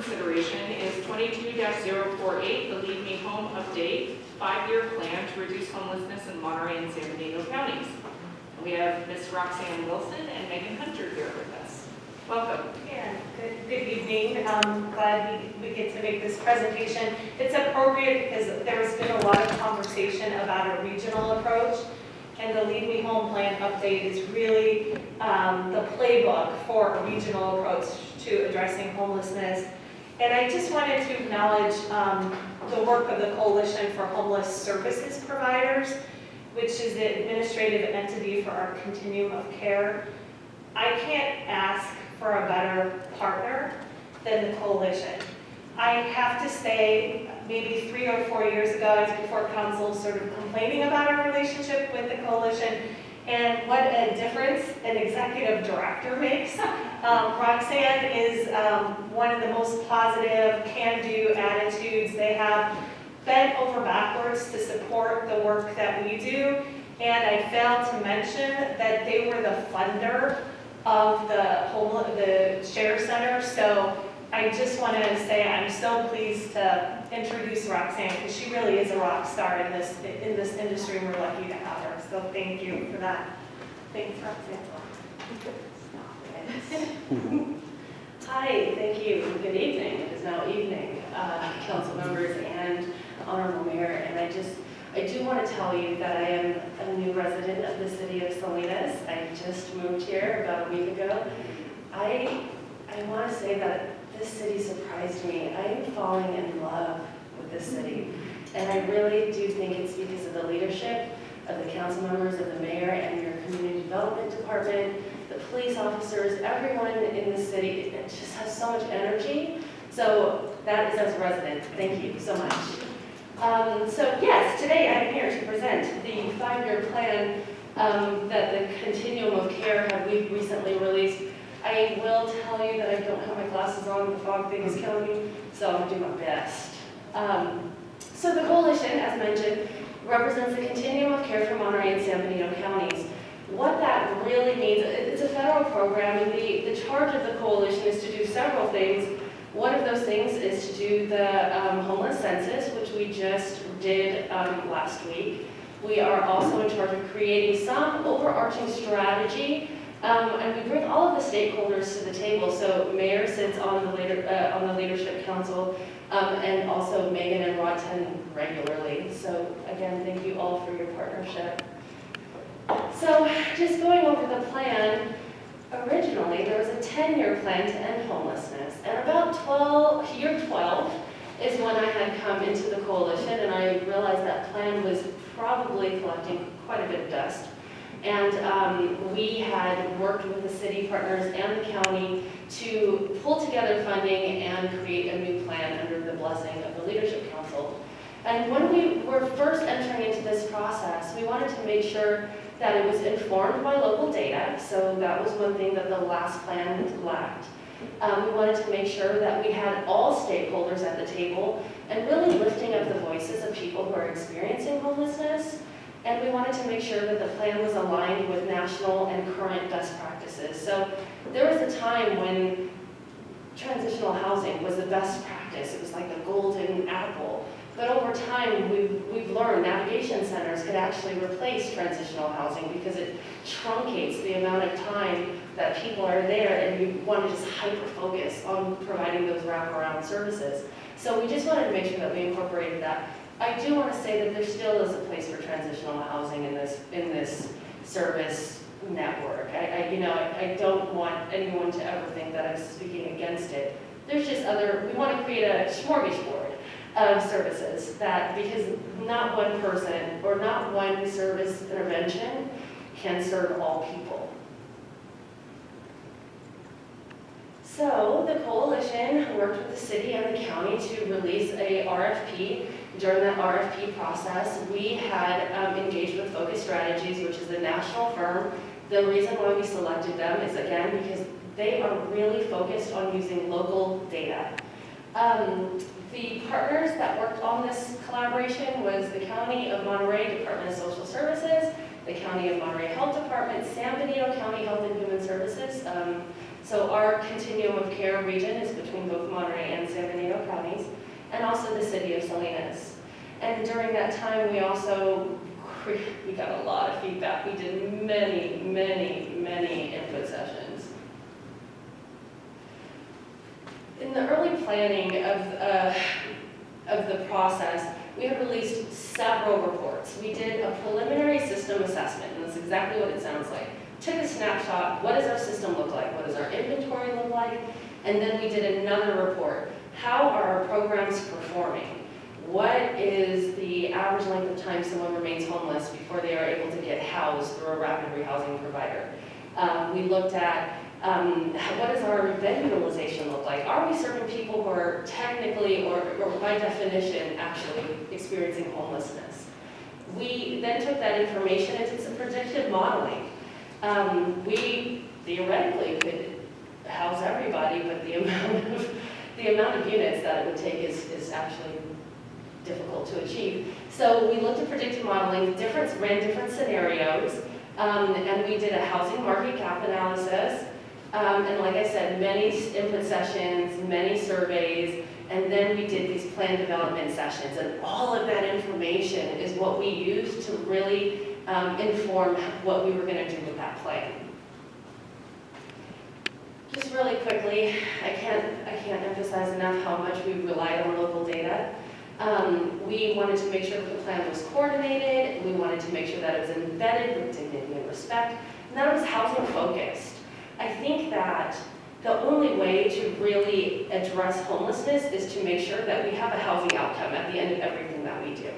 consideration is 22-048, the Leave Me Home Update, 5-year plan to reduce homelessness in Monterey and San Benito counties. We have Ms. Roxanne Wilson and Megan Hunter here with us. Welcome. Yeah, good evening. Glad we get to make this presentation. It's appropriate because there's been a lot of conversation about a regional approach, and the Leave Me Home Plan update is really the playbook for a regional approach to addressing homelessness. And I just wanted to acknowledge the work of the Coalition for Homeless Services Providers, which is the administrative entity for our continuum of care. I can't ask for a better partner than the Coalition. I have to say, maybe 3 or 4 years ago, I was before council sort of complaining about our relationship with the Coalition and what a difference an executive director makes. Roxanne is one of the most positive, can-do attitudes. They have bent over backwards to support the work that we do. And I failed to mention that they were the funder of the Share Center. So I just want to say I'm so pleased to introduce Roxanne because she really is a rock star in this industry, and we're lucky to have her. So thank you for that. Thanks, Roxanne. Hi, thank you. Good evening. It is now evening, council members and honorable mayor. And I do want to tell you that I am a new resident of the city of Salinas. I just moved here about a week ago. I want to say that this city surprised me. I am falling in love with this city. And I really do think it's because of the leadership of the council members, of the mayor, and your community development department, the police officers, everyone in the city. It just has so much energy. So that is as a resident. Thank you so much. So yes, today I'm here to present the 5-year plan that the Continuum of Care we recently released. I will tell you that I don't have my glasses on, the fog thing is killing me, so I'm gonna do my best. So the coalition, as mentioned, represents the Continuum of Care for Monterey and San Benito counties. What that really means, it's a federal program, and the charge of the coalition is to do several things. One of those things is to do the homeless census, which we just did last week. We are also in charge of creating some overarching strategy, and we bring all of the stakeholders to the table. So Mayor sits on the Leadership Council, and also Megan and Rod attend regularly. So again, thank you all for your partnership. So just going over the plan, originally there was a 10-year plan to end homelessness, and about year 12 is when I had come into the coalition, and I realized that plan was probably collecting quite a bit of dust. And we had worked with the city partners and the county to pull together funding and create a new plan under the blessing of the Leadership Council. And when we were first entering into this process, we wanted to make sure that it was informed by local data. So that was one thing that the last plan lacked. We wanted to make sure that we had all stakeholders at the table and really lifting up the voices of people who are experiencing homelessness. And we wanted to make sure that the plan was aligned with national and current best practices. So there was a time when transitional housing was the best practice. It was like the golden apple. But over time, we've learned navigation centers could actually replace transitional housing because it truncates the amount of time that people are there, and you want to just hyper-focus on providing those wraparound services. So we just wanted to make sure that we incorporated that. I do want to say that there still is a place for transitional housing in this service network. I don't want anyone to ever think that I'm speaking against it. There's just we want to create a smorgasbord of services because not one person or not one service intervention can serve all people. So the coalition worked with the city and the county to release a RFP. During that RFP process, we had engaged with Focus Strategies, which is a national firm. The reason why we selected them is, again, because they are really focused on using local data. The partners that worked on this collaboration was the County of Monterey Department of Social Services, the County of Monterey Health Department, San Benito County Health and Human Services. So our Continuum of Care region is between both Monterey and San San Benito counties, and also the City of Salinas. And during that time, we got a lot of feedback. We did many input sessions. In the early planning of the process, we have released several reports. We did a preliminary system assessment, and that's exactly what it sounds like. Took a snapshot, what does our system look like? What does our inventory look like? And then we did another report. How are our programs performing? What is the average length of time someone remains homeless before they are able to get housed through a rapid rehousing provider? We looked at what does our bed utilization look like? Are we serving people who are technically or by definition actually experiencing homelessness? We then took that information and did some predictive modeling. We theoretically could house everybody, but the amount of units that it would take is actually difficult to achieve. So we looked at predictive modeling, ran different scenarios, and we did a housing market gap analysis. And like I said, many input sessions, many surveys, and then we did these plan development sessions. And all of that information is what we used to really inform what we were going to do with that plan. Just really quickly, I can't emphasize enough how much we relied on local data. We wanted to make sure that the plan was coordinated. We wanted to make sure that it was embedded with dignity and respect, and that it was housing focused. I think that the only way to really address homelessness is to make sure that we have a housing outcome at the end of everything that we do.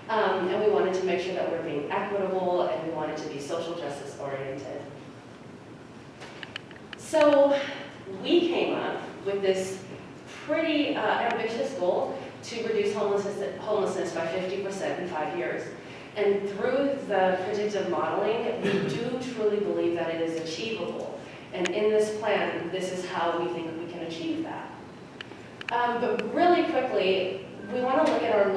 And we wanted to make sure that we're being equitable, and we wanted to be social justice oriented. So we came up with this pretty ambitious goal to reduce homelessness by 50% in 5 years. And through the predictive modeling, we do truly believe that it is achievable. And in this plan, this is how we think we can achieve that. But really quickly, we want to look at our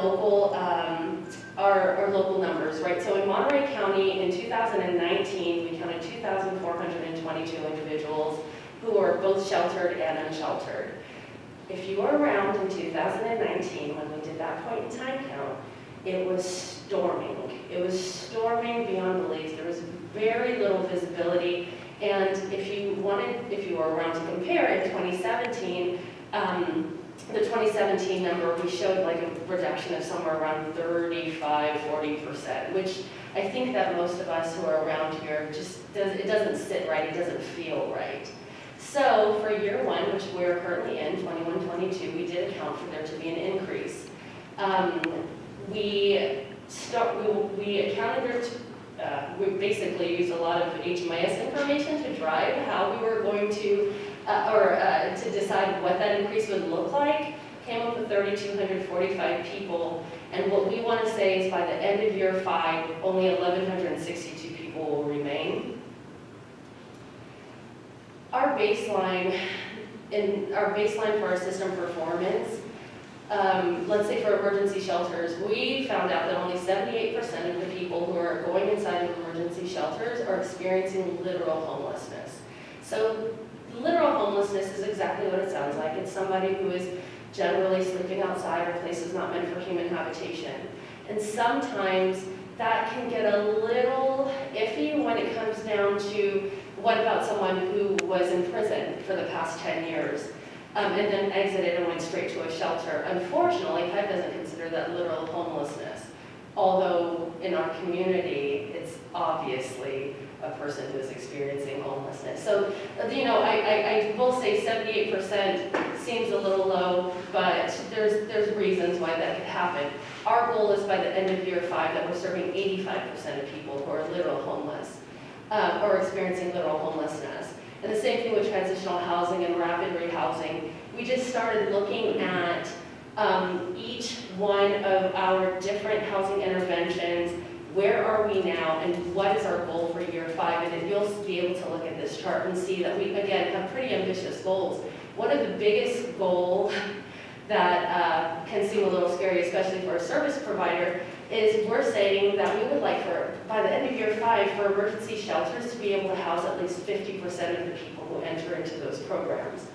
local numbers, right? So in Monterey County in 2019, we counted 2,422 individuals who were both sheltered and unsheltered. If you were around in 2019 when we did that point in time count, it was storming. It was storming beyond belief. There was very little visibility. And if you were around to compare, in 2017, the 2017 number, we showed like a reduction of somewhere around 35–40%, which I think that most of us who are around here it doesn't sit right, it doesn't feel right. So for year one, which we're currently in, 21-22, we did account for there to be an increase. We basically used a lot of HMIS information to drive how we were going to, to decide what that increase would look like. Came up with 3,245 people, and what we want to say is by the end of year 5, only 1,162 people will remain. Our baseline for our system performance, let's say for emergency shelters, we found out that only 78% of the people who are going inside of emergency shelters are experiencing literal homelessness. So literal homelessness is exactly what it sounds like. It's somebody who is generally sleeping outside or places not meant for human habitation. And sometimes that can get a little iffy when it comes down to what about someone who was in prison for the past 10 years and then exited and went straight to a shelter. Unfortunately, HUD doesn't consider that literal homelessness, although in our community, it's obviously a person who is experiencing homelessness. So, I will say 78% seems a little low, but there's reasons why that could happen. Our goal is by the end of year 5 that we're serving 85% of people who are literal homeless or experiencing literal homelessness. And the same thing with transitional housing and rapid rehousing. We just started looking at each one of our different housing interventions. Where are we now, and what is our goal for year 5? And you'll be able to look at this chart and see that we, again, have pretty ambitious goals. One of the biggest goals that can seem a little scary, especially for a service provider, is we're saying that we would like by the end of year 5, for emergency shelters to be able to house at least 50% of the people who enter into those programs.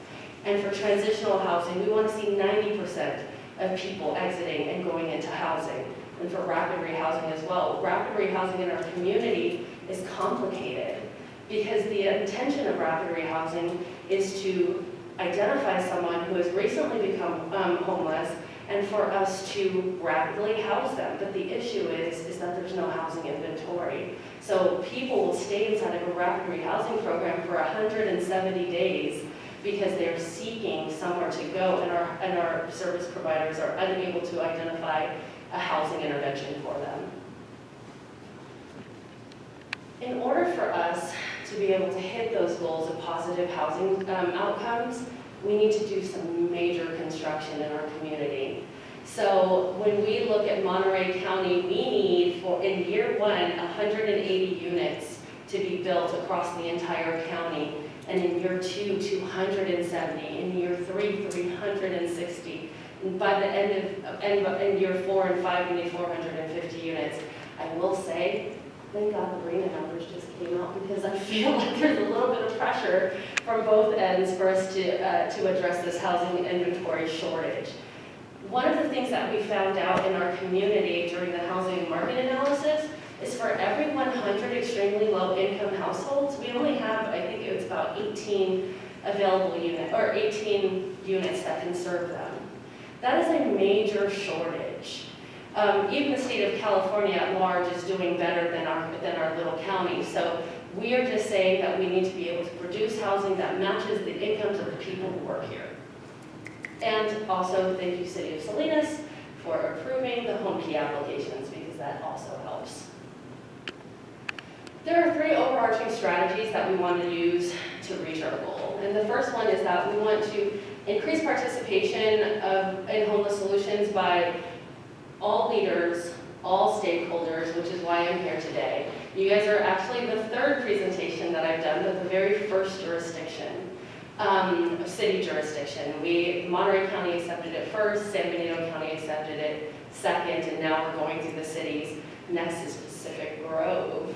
And for transitional housing, we want to see 90% of people exiting and going into housing. And for rapid rehousing as well. Rapid rehousing in our community is complicated because the intention of rapid rehousing is to identify someone who has recently become homeless and for us to rapidly house them. But the issue is that there's no housing inventory. So people will stay inside of a rapid rehousing program for 170 days because they're seeking somewhere to go, and our service providers are unable to identify a housing intervention for them. In order for us to be able to hit those goals of positive housing outcomes, we need to do some major construction in our community. So when we look at Monterey County, we need, in year one, 180 units to be built across the entire county. And in year two, 270. In year three, 360. And by the end of in year 4 and 5, we need 450 units. I will say, thank God the RENA numbers just came out because I feel like there's a little bit of pressure from both ends for us to address this housing inventory shortage. One of the things that we found out in our community during the housing market analysis is for every 100 extremely low income households, we only have, I think it was about 18 available units, or 18 units that can serve them. That is a major shortage. Even the state of California at large is doing better than our little county. So we are just saying that we need to be able to produce housing that matches the incomes of the people who work here. And also, thank you, City of Salinas, for approving the home key applications, because that also helps. There are 3 overarching strategies that we want to use to reach our goal. And the first one is that we want to increase participation in homeless solutions by all leaders, all stakeholders, which is why I'm here today. You guys are actually the 3rd presentation that I've done, but the very first jurisdiction, city jurisdiction. Monterey County accepted it first, San Benito County accepted it second, and now we're going through the cities. Next is Pacific Grove.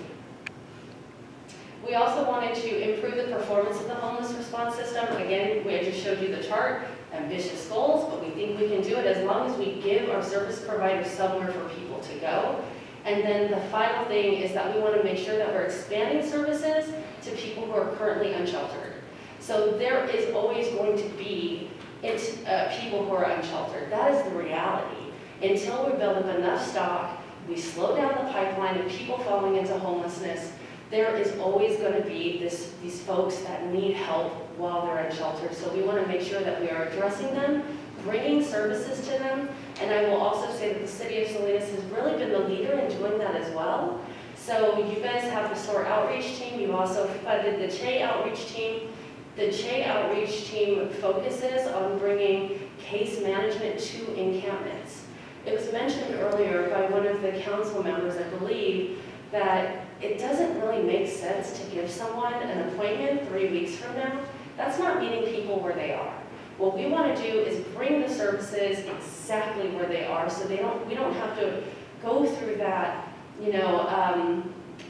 We also wanted to improve the performance of the homeless response system. Again, I just showed you the chart, ambitious goals, but we think we can do it as long as we give our service providers somewhere for people to go. And then the final thing is that we want to make sure that we're expanding services to people who are currently unsheltered. So there is always going to be people who are unsheltered. That is the reality. Until we build up enough stock, we slow down the pipeline of people falling into homelessness, there is always going to be these folks that need help while they're unsheltered. So we want to make sure that we are addressing them, bringing services to them. And I will also say that the City of Salinas has really been the leader in doing that as well. So you guys have the SOAR outreach team. You also funded the CHE outreach team. The CHE outreach team focuses on bringing case management to encampments. It was mentioned earlier by one of the council members, I believe, that it doesn't really make sense to give someone an appointment 3 weeks from now. That's not meeting people where they are. What we want to do is bring the services exactly where they are, so we don't have to go through that,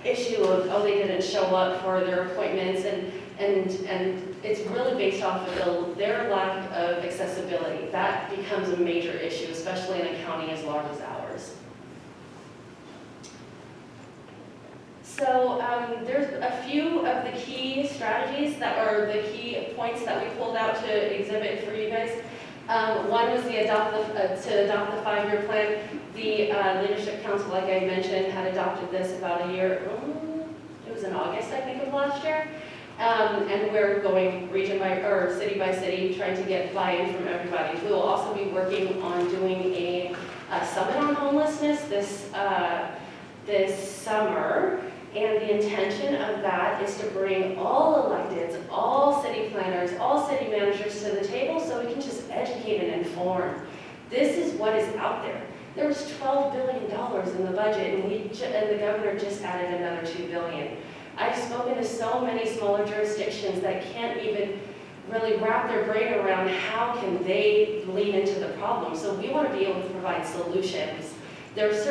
issue of, oh, they didn't show up for their appointments, and it's really based off of their lack of accessibility. That becomes a major issue, especially in a county as large as ours. So there's a few of the key strategies that are the key points that we pulled out to exhibit for you guys. One was to adopt the 5-year plan. The Leadership Council, like I mentioned, had adopted this about a year, it was in August, I think, of last year. And we're going region by, or city by city, trying to get buy-in from everybody. We will also be working on doing a summit on homelessness this summer. And the intention of that is to bring all electeds, all city planners, all city managers to the table so we can just educate and inform. This is what is out there. There was $12 billion in the budget, and the governor just added another $2 billion. I've spoken to so many smaller jurisdictions that can't even really wrap their brain around how can they lean into the problem. So we want to be able to provide solutions. There's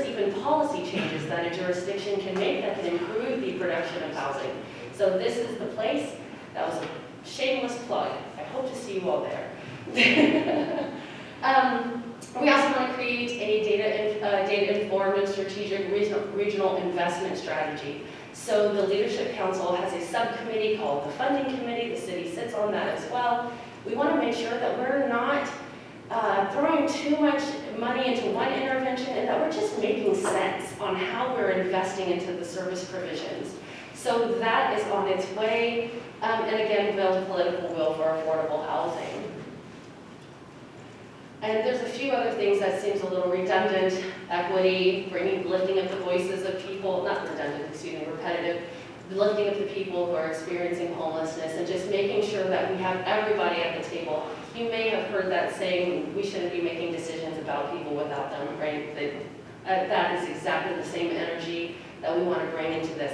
even policy changes that a jurisdiction can make that can improve the production of housing. So this is the place. That was a shameless plug. I hope to see you all there. We also want to create a data-informed and strategic regional investment strategy. So the Leadership Council has a subcommittee called the Funding Committee. The city sits on that as well. We want to make sure that we're not throwing too much money into one intervention and that we're just making sense on how we're investing into the service provisions. So that is on its way, and again, build political will for affordable housing. And there's a few other things that seems a little redundant: equity, lifting up the voices of people, not redundant, excuse me, repetitive, lifting up the people who are experiencing homelessness, and just making sure that we have everybody at the table. You may have heard that saying, we shouldn't be making decisions about people without them, right? That is exactly the same energy that we want to bring into this.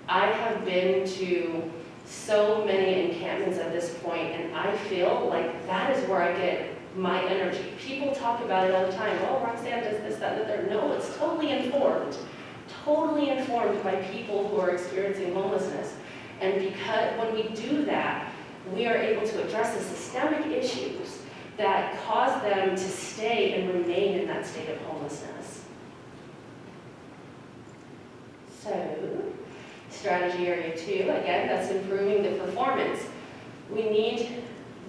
I have been to so many encampments at this point, and I feel like that is where I get my energy. People talk about it all the time. Oh, Roxanne does this, that, and the third. No, it's totally informed by people who are experiencing homelessness. And because when we do that, we are able to address the systemic issues that cause them to stay and remain in that state of homelessness. So, strategy area 2, again, that's improving the performance.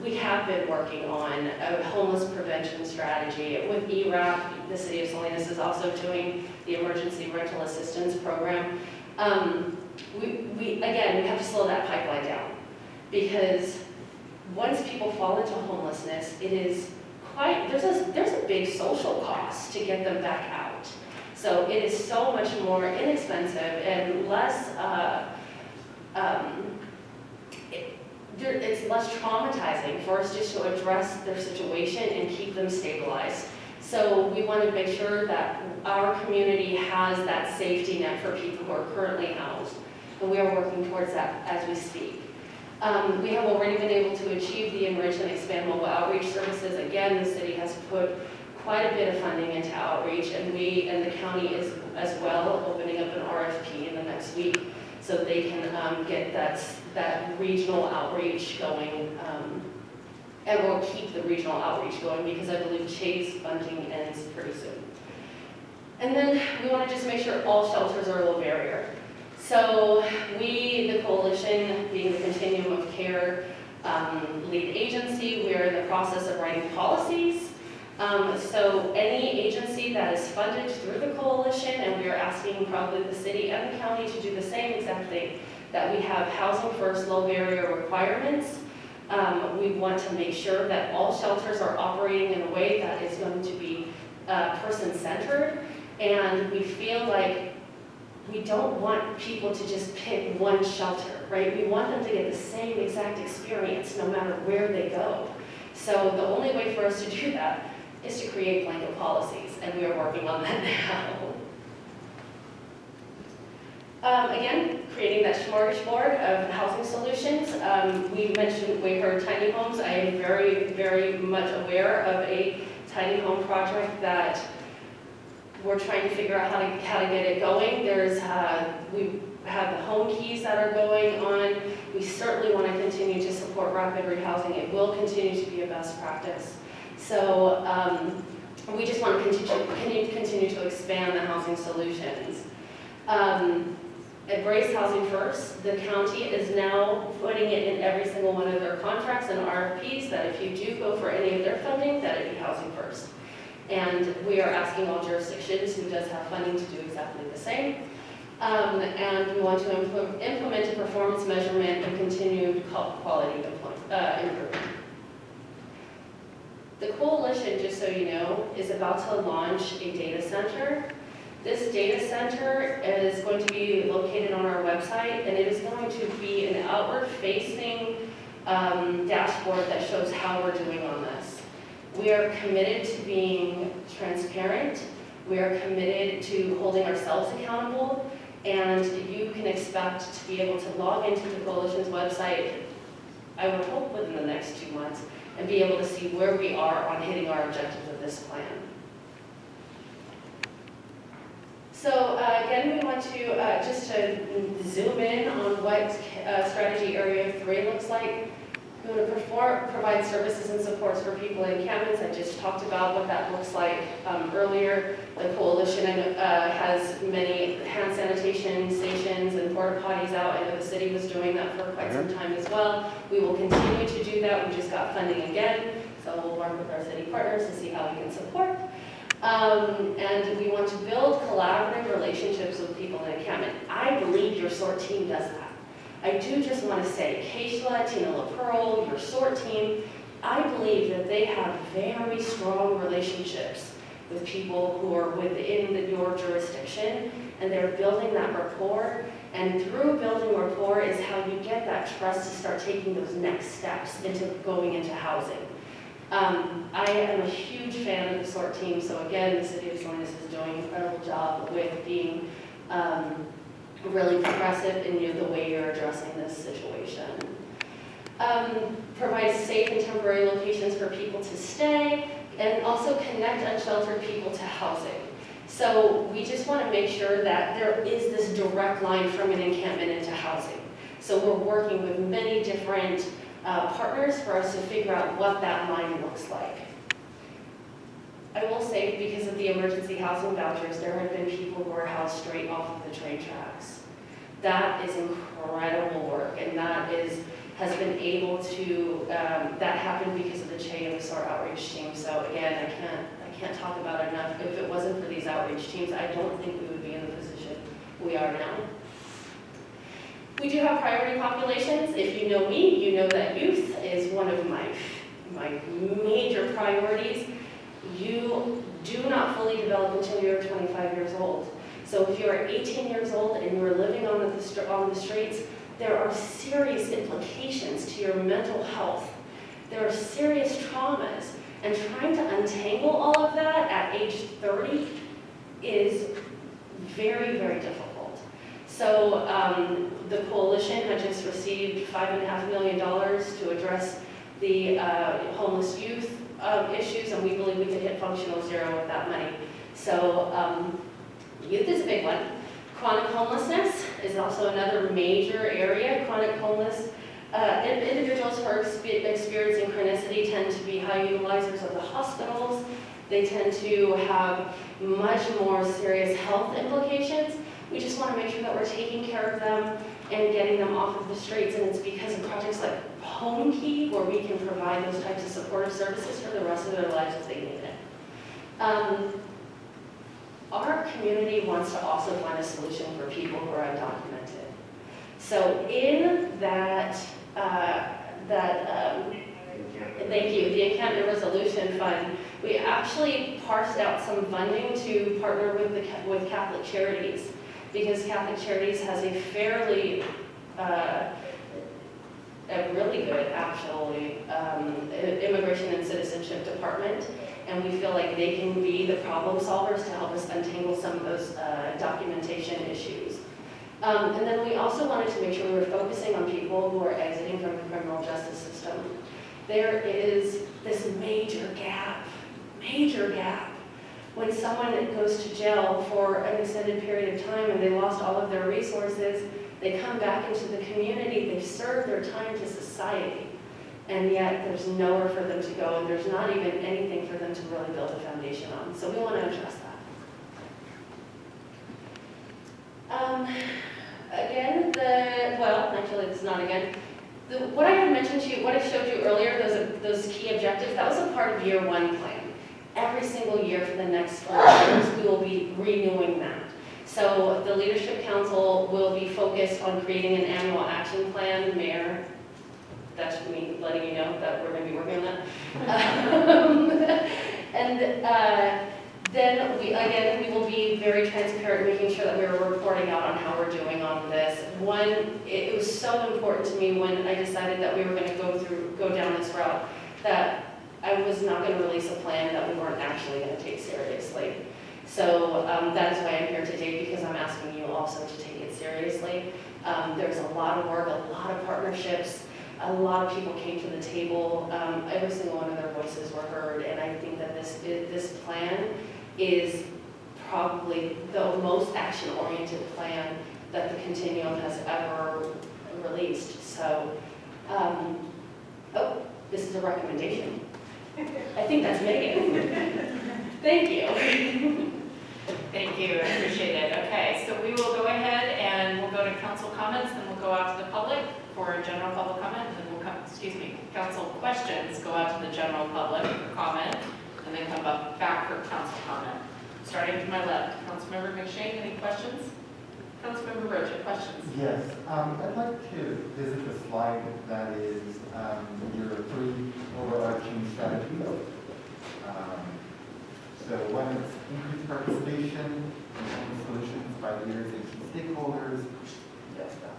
We have been working on a homeless prevention strategy. With ERAP, the City of Salinas is also doing the Emergency Rental Assistance Program. We have to slow that pipeline down, because once people fall into homelessness, it is there's a big social cost to get them back out. So it is so much more inexpensive and less, it's less traumatizing for us just to address their situation and keep them stabilized. So we want to make sure that our community has that safety net for people who are currently housed, and we are working towards that as we speak. We have already been able to achieve the enrich and expand mobile outreach services. Again, the city has put quite a bit of funding into outreach, and we and the county is as well opening up an RFP in the next week so they can get that regional outreach going, and we'll keep the regional outreach going because I believe Chase funding ends pretty soon. And then we want to just make sure all shelters are low barrier. So we, the coalition, being the Continuum of Care lead agency, we're in the process of writing policies. So any agency that is funded through the coalition, and we are asking probably the city and the county to do the same exact thing, that we have housing first low barrier requirements. We want to make sure that all shelters are operating in a way that is going to be person-centered, and we feel like we don't want people to just pick one shelter, right? We want them to get the same exact experience no matter where they go. So the only way for us to do that is to create blanket policies, and we are working on that now. Again, creating that smorgasbord of housing solutions. We heard tiny homes. I am very, very much aware of a tiny home project that we're trying to figure out how to get it going. We have the home keys that are going on. We certainly want to continue to support rapid rehousing. It will continue to be a best practice. So we just want to continue to expand the housing solutions. Embrace Housing First. The county is now putting it in every single one of their contracts and RFPs that if you do go for any of their funding, that it be housing first. And we are asking all jurisdictions who does have funding to do exactly the same. And we want to implement a performance measurement and continued quality improvement. The coalition, just so you know, is about to launch a data center. This data center is going to be located on our website, and it is going to be an outward-facing dashboard that shows how we're doing on this. We are committed to being transparent. We are committed to holding ourselves accountable, and you can expect to be able to log into the coalition's website, I would hope within the next 2 months, and be able to see where we are on hitting our objectives of this plan. So again, we want to just to zoom in on what strategy area 3 looks like. We want to provide services and supports for people in encampments. I just talked about what that looks like earlier. The coalition has many hand sanitation stations and porta potties out. I know the city was doing that for quite some time as well. We will continue to do that. We just got funding again, so we'll work with our city partners to see how we can support. And we want to build collaborative relationships with people in encampment. I believe your SORT team does that. I do just want to say, Keishla, Tina LaPearl, your SORT team, I believe that they have very strong relationships with people who are within your jurisdiction, and they're building that rapport. And through building rapport is how you get that trust to start taking those next steps into going into housing. I am a huge fan of the SORT team, so again, the City of Salinas is doing an incredible job with being really progressive in the way you're addressing this situation. Provide safe and temporary locations for people to stay, and also connect unsheltered people to housing. So we just want to make sure that there is this direct line from an encampment into housing. So we're working with many different partners for us to figure out what that line looks like. I will say, because of the emergency housing vouchers, there have been people who are housed straight off of the train tracks. That is incredible work, and that has been able to, that happened because of the CHSP outreach team. So again, I can't talk about it enough. If it wasn't for these outreach teams, I don't think we would be in the position we are now. We do have priority populations. If you know me, you know that youth is one of my major priorities. You do not fully develop until you're 25 years old. So if you're 18 years old and you're living on the streets, there are serious implications to your mental health. There are serious traumas, and trying to untangle all of that at age 30 is very, very difficult. So the coalition had just received $5.5 million to address the homeless youth issues, and we believe we could hit functional zero with that money. So youth is a big one. Chronic homelessness is also another major area. Chronic homeless individuals who are experiencing chronicity tend to be high utilizers of the hospitals. They tend to have much more serious health implications. We just want to make sure that we're taking care of them and getting them off of the streets, and it's because of projects like Home Key, where we can provide those types of supportive services for the rest of their lives if they need it. Our community wants to also find a solution for people who are undocumented. So in that, thank you, the Encampment Resolution Fund, we actually parsed out some funding to partner with Catholic Charities, because Catholic Charities has a fairly, a really good, actually, immigration and citizenship department, and we feel like they can be the problem solvers to help us untangle some of those documentation issues. And then we also wanted to make sure we were focusing on people who are exiting from the criminal justice system. There is this major gap. When someone goes to jail for an extended period of time and they lost all of their resources, they come back into the community, they've served their time to society, and yet there's nowhere for them to go, and there's not even anything for them to really build a foundation on. So we want to address that. Again, actually it's not again. What I had mentioned to you, what I showed you earlier, those key objectives, that was a part of year one plan. Every single year for the next 4 years, we will be renewing that. So the Leadership Council will be focused on creating an annual action plan. Mayor, that's me letting you know that we're going to be working on that. Then we will be very transparent, making sure that we're reporting out on how we're doing on this. One, it was so important to me when I decided that we were going to go down this route, that I was not going to release a plan that we weren't actually going to take seriously. So that is why I'm here today, because I'm asking you also to take it seriously. There's a lot of work, a lot of partnerships, a lot of people came to the table. Every single one of their voices were heard, and I think that this plan is probably the most action-oriented plan that the Continuum has ever released. So, this is a recommendation. I think that's Megan. Thank you. Thank you, I appreciate it. Okay, so we will go ahead and we'll go to council comments, then we'll go out to the public for general public comment, and then we'll come, council questions, go out to the general public for comment, and then come back for council comment. Starting to my left, Councilmember McShane, any questions? Councilmember Rocha, questions? Yes, I'd like to visit the slide that is your 3 overarching strategies. So one is increased participation in homeless solutions by leaders and key stakeholders. Yes, that.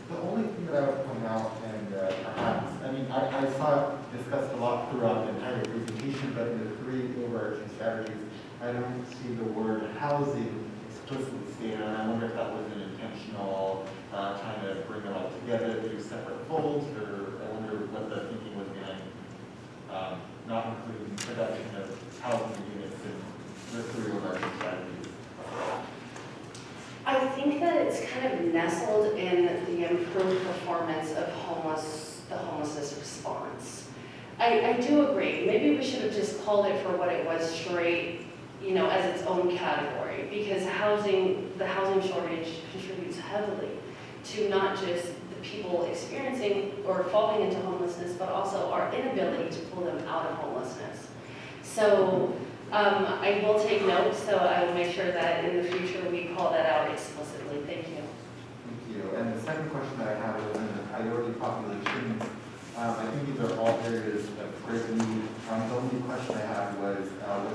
The only thing that I would point out, and perhaps, I mean, I saw it discussed a lot throughout the entire presentation, but in the 3 overarching strategies, I don't see the word housing explicitly stated, and I wonder if that was an intentional trying to bring it all together through separate folds, or I wonder what the thinking was behind not including production of housing units in the 3 overarching strategies. I think that it's kind of nestled in the improved performance of the homelessness response. I do agree. Maybe we should have just called it for what it was straight, as its own category, because the housing shortage contributes heavily to not just the people experiencing or falling into homelessness, but also our inability to pull them out of homelessness. So I will take note, so I will make sure that in the future we call that out explicitly. Thank you. Thank you. And the second question that I have was in the priority populations. I think these are all areas of great need. The only question I had was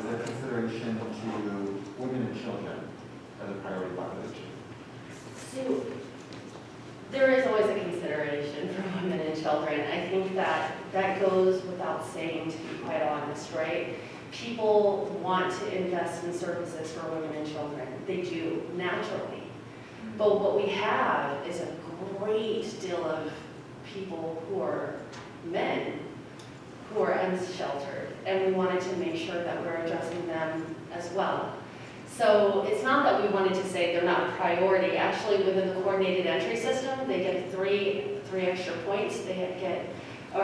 there consideration to women and children as a priority population? So there is always a consideration for women and children. I think that goes without saying, to be quite honest, right? People want to invest in services for women and children. They do, naturally. But what we have is a great deal of people who are men who are unsheltered, and we wanted to make sure that we're addressing them as well. So it's not that we wanted to say they're not a priority. Actually, within the coordinated entry system, they get three extra points. They get 2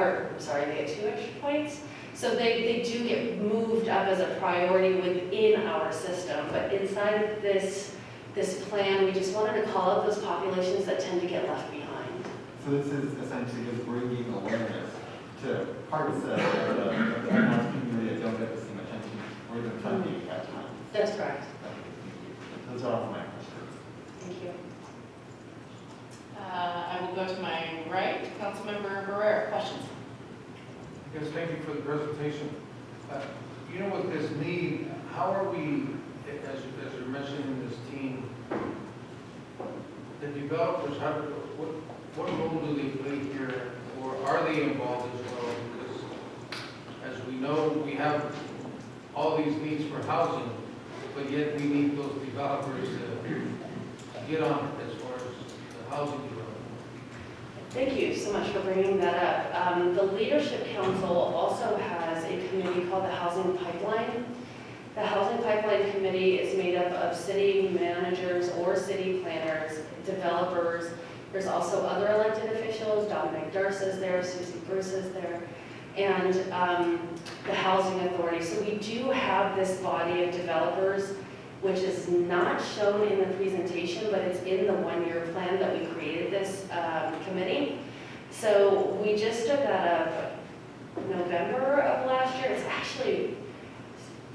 extra points. So they do get moved up as a priority within our system. But inside of this plan, we just wanted to call out those populations that tend to get left behind. So this is essentially just bringing awareness to parts of the homeless community that don't get the same attention or even funding at times. That's correct. Those are all my questions. Thank you. I will go to my right, Councilmember Barrera, questions? Yes, thank you for the presentation. With this need, how are we, as you're mentioning this team, the developers, what role do they play here, or are they involved as well? Because as we know, we have all these needs for housing, but yet we need those developers to get on it as far as the housing development. Thank you so much for bringing that up. The Leadership Council also has a committee called the Housing Pipeline. The Housing Pipeline Committee is made up of city managers or city planners, developers. There's also other elected officials. Dominic Durst is there, Susie Bruce is there, and the Housing Authority. So we do have this body of developers, which is not shown in the presentation, but it's in the 1-year plan that we created this committee. So we just stood that up November of last year. It's actually,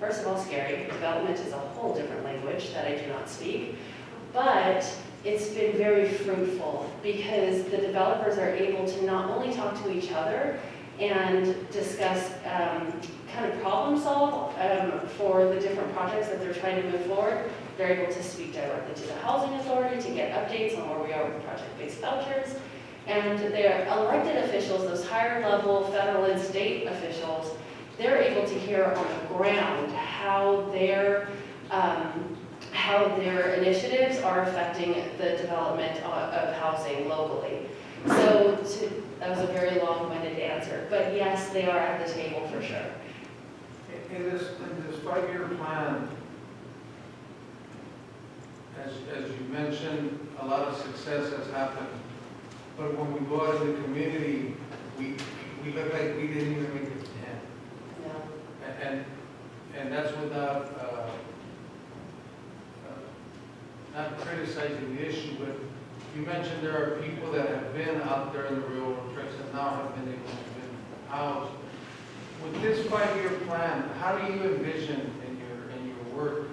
first of all, scary. Development is a whole different language that I do not speak, but it's been very fruitful because the developers are able to not only talk to each other and discuss kind of problem solve for the different projects that they're trying to move forward. They're able to speak directly to the Housing Authority to get updates on where we are with project-based vouchers. And their elected officials, those higher level federal and state officials, they're able to hear on the ground how their initiatives are affecting the development of housing locally. So that was a very long-winded answer, but yes, they are at the table for sure. In this 5-year plan, as you mentioned, a lot of success has happened. But when we go out in the community, we we look like we didn't even make it 10. No. And that's without, not criticizing the issue, but you mentioned there are people that have been out there in the railroad tracks and now have been able to be housed. With this 5-year plan, how do you envision in your work,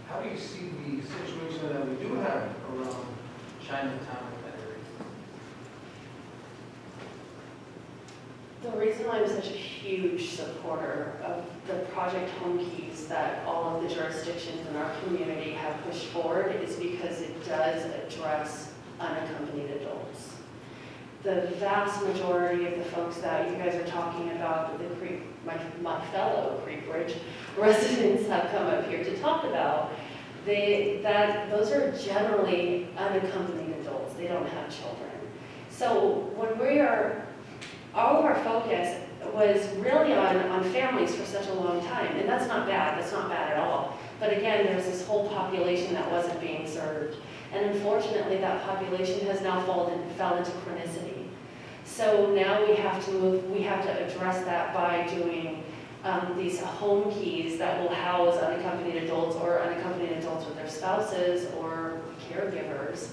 how do you see the situation that we do have around Chinatown and that area? The reason why I'm such a huge supporter of the Project Home Keys that all of the jurisdictions in our community have pushed forward is because it does address unaccompanied adults. The vast majority of the folks that you guys are talking about, the Creek, my fellow Creek Ridge residents have come up here to talk about, those are generally unaccompanied adults. They don't have children. So when all of our focus was really on families for such a long time, and that's not bad at all. But again, there's this whole population that wasn't being served. And unfortunately, that population has now fell into chronicity. So now we have to address that by doing these home keys that will house unaccompanied adults or unaccompanied adults with their spouses or caregivers.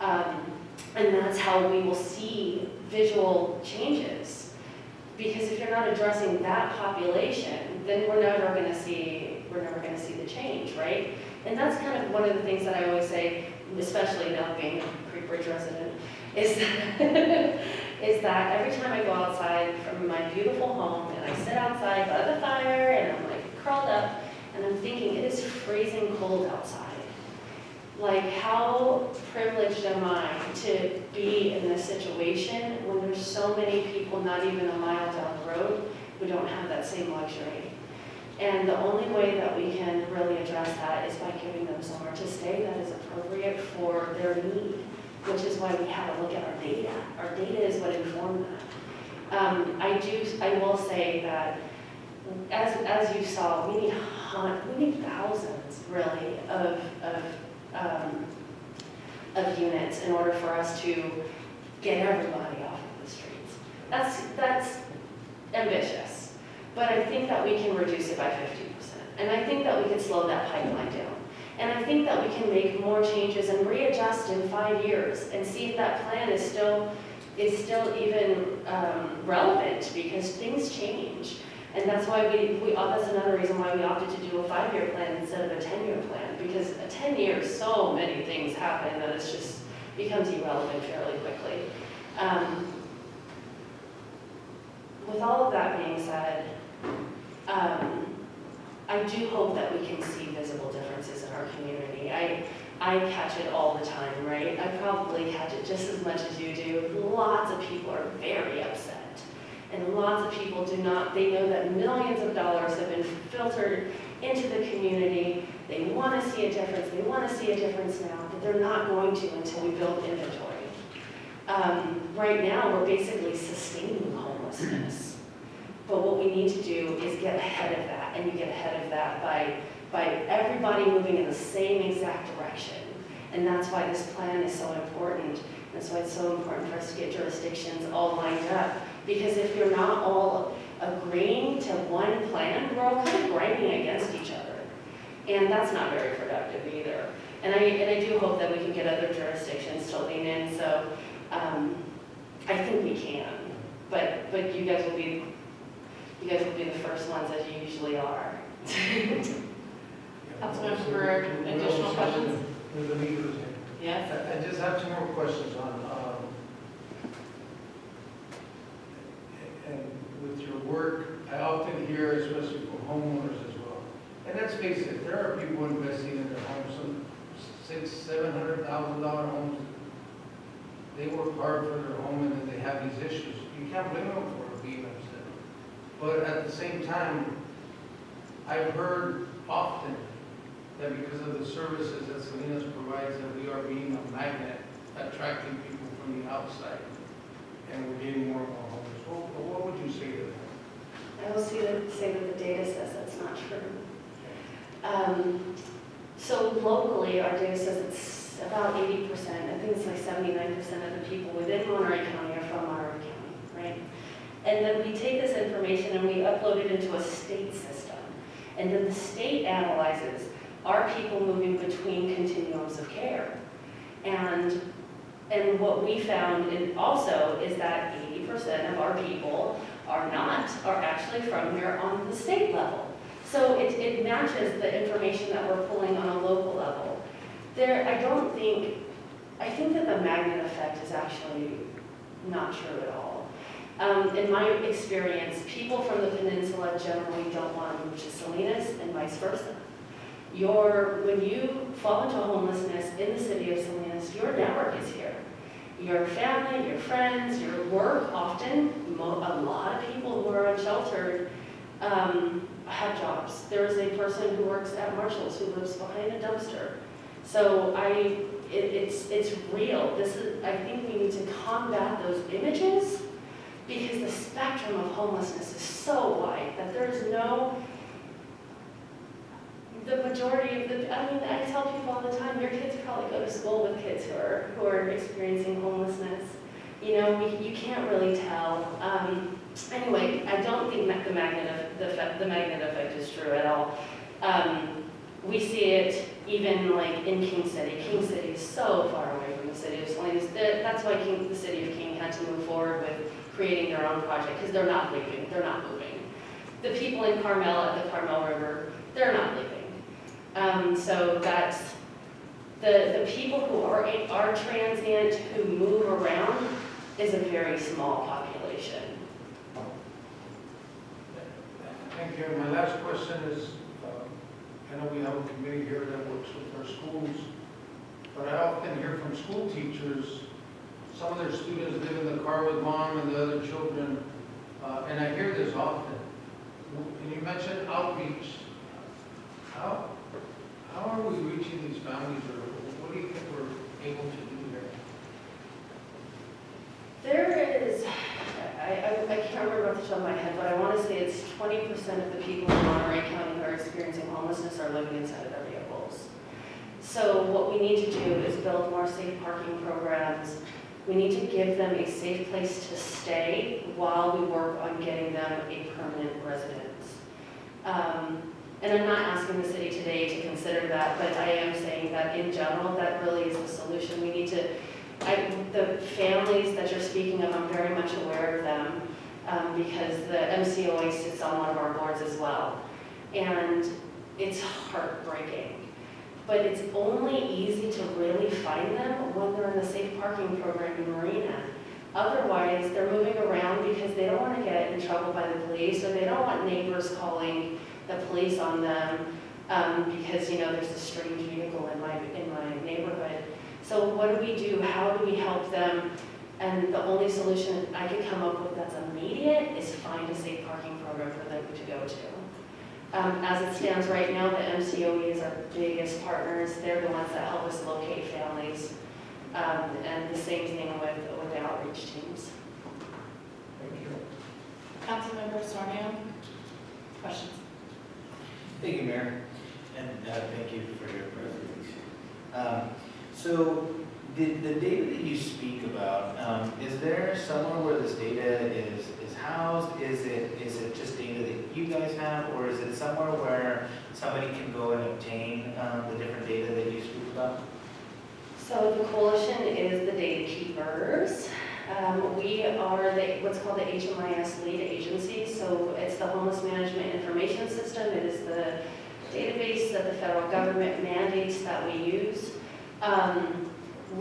And that's how we will see visual changes. Because if you're not addressing that population, then we're never going to see the change, right? And that's kind of one of the things that I always say, especially now being a Creek Ridge resident, is that every time I go outside from my beautiful home and I sit outside by the fire and I'm like curled up and I'm thinking it is freezing cold outside. Like, how privileged am I to be in this situation when there's so many people not even a mile down the road who don't have that same luxury? And the only way that we can really address that is by giving them somewhere to stay that is appropriate for their need, which is why we have to look at our data. Our data is what informed that. I will say that as you saw, we need thousands really of units in order for us to get everybody off of the streets. That's ambitious, but I think that we can reduce it by 50%. And I think that we can slow that pipeline down. And I think that we can make more changes and readjust in 5 years and see if that plan is still even relevant, because things change. And that's why that's another reason why we opted to do a 5-year plan instead of a 10-year plan, because a 10 years, so many things happen that it just becomes irrelevant fairly quickly. With all of that being said, I do hope that we can see visible differences in our community. I catch it all the time, right? I probably catch it just as much as you do. Lots of people are very upset. And lots of people they know that millions of dollars have been filtered into the community. They want to see a difference. They want to see a difference now, but they're not going to until we build inventory. Right now, we're basically sustaining homelessness. But what we need to do is get ahead of that, and you get ahead of that by everybody moving in the same exact direction. And that's why this plan is so important. That's why it's so important for us to get jurisdictions all lined up. Because if you're not all agreeing to one plan, we're all kind of grinding against each other. And that's not very productive either. And I do hope that we can get other jurisdictions to lean in. So I think we can. But you guys will be the first ones, as you usually are. Councilmember, additional questions? Benito. Yes. I just have 2 more questions on, and with your work, I often hear, especially from homeowners as well. And let's face it, there are people investing in their homes, some $600,000-$700,000 homes. They work hard for their home and then they have these issues. You can't blame them for being upset. But at the same time, I've heard often that because of the services that Salinas provides, that we are being a magnet, attracting people from the outside, and we're getting more and more homeless. What would you say to that? I will say that the data says that's not true. So locally, our data says it's about 80%. I think it's like 79% of the people within Monterey County are from Monterey County, right? And then we take this information and we upload it into a state system. And then the state analyzes, are people moving between continuums of care? And what we found also is that 80% of our people are actually from here on the state level. So it matches the information that we're pulling on a local level. I think that the magnet effect is actually not true at all. In my experience, people from the peninsula generally don't want to move to Salinas and vice versa. When you fall into homelessness in the city of Salinas, your network is here. Your family, your friends, your work, often, a lot of people who are unsheltered have jobs. There is a person who works at Marshall's who lives behind a dumpster. So it's real. I think we need to combat those images because the spectrum of homelessness is so wide that the majority of I tell people all the time, your kids probably go to school with kids who are experiencing homelessness. You can't really tell. Anyway, I don't think that the magnet effect is true at all. We see it even like in King City. King City is so far away from the city of Salinas. That's why the city of King had to move forward with creating their own project because they're not leaving. They're not moving. The people in Carmel at the Carmel River, they're not leaving. So that's the people who are transient, who move around, is a very small population. Thank you. My last question is, I know we have a committee here that works with our schools, but I often hear from school teachers, some of their students live in the car with mom and the other children, and I hear this often. And you mentioned outreach. How are we reaching these families, or what do you think we're able to do there? There is, I can't remember off the top of my head, but I want to say it's 20% of the people in Monterey County who are experiencing homelessness are living inside of their vehicles. So what we need to do is build more safe parking programs. We need to give them a safe place to stay while we work on getting them a permanent residence. And I'm not asking the city today to consider that, but I am saying that in general, that really is the solution. We need to, the families that you're speaking of, I'm very much aware of them because the MCOA sits on one of our boards as well. And it's heartbreaking. But it's only easy to really find them when they're in the safe parking program in Marina. Otherwise, they're moving around because they don't want to get in trouble by the police, or they don't want neighbors calling the police on them because there's a strange vehicle in my neighborhood. So what do we do? How do we help them? And the only solution I could come up with that's immediate is find a safe parking program for them to go to. As it stands right now, the MCOE is our biggest partners. They're the ones that help us locate families. And the same thing with the outreach teams. Thank you. Councilmember Sarnian, questions? Thank you, Mayor, and thank you for your presentation. So the data that you speak about, is there somewhere where this data is housed? Is it just data that you guys have, or is it somewhere where somebody can go and obtain the different data that you speak about? So the coalition is the data keepers. We are what's called the HMIS lead agency. So it's the Homeless Management Information System. It is the database that the federal government mandates that we use.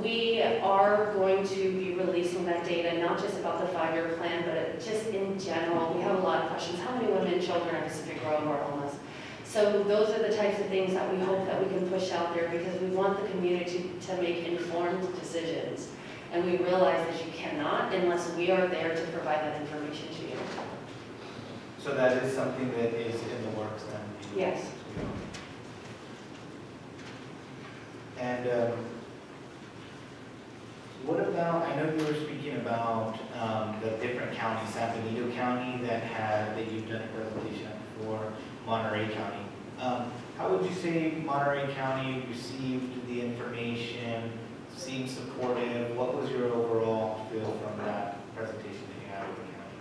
We are going to be releasing that data, not just about the 5-year plan, but just in general. We have a lot of questions. How many women and children in Pacific Grove are homeless? So those are the types of things that we hope that we can push out there because we want the community to make informed decisions. And we realize that you cannot unless we are there to provide that information to you. So that is something that is in the works then? Yes. And what about, I know you were speaking about the different counties, San Benito County that you've done a presentation for Monterey County. How would you say Monterey County received the information, seemed supportive? What was your overall feel from that presentation that you had with the county?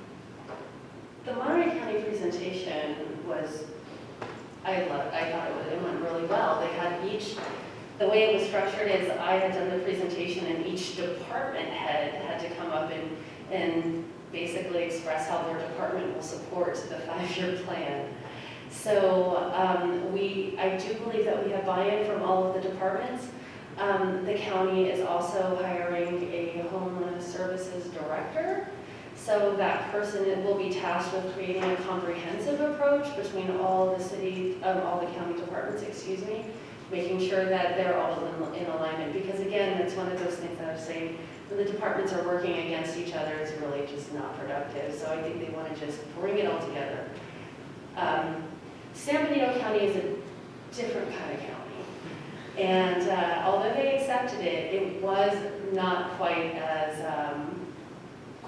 was, I thought it went really well. They had the way it was structured is I had done the presentation and each department head had to come up and basically express how their department will support the 5-year plan. So I do believe that we have buy-in from all of the departments. The county is also hiring a homeless services director. So that person will be tasked with creating a comprehensive approach between all the county departments, making sure that they're all in alignment. Because again, it's one of those things that I'm saying, when the departments are working against each other, it's really just not productive. So I think they want to just bring it all together. San Benito County is a different kind of county. And although they accepted it, it was not quite as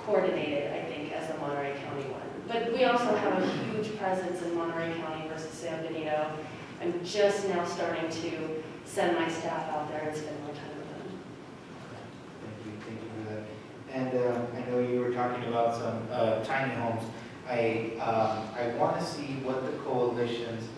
coordinated, I think, as the Monterey County one. But we also have a huge presence in Monterey County versus San Benito. I'm just now starting to send my staff out there and spend more time with them. Thank you for that. And I know you were talking about some tiny homes. I want to see what the coalitions,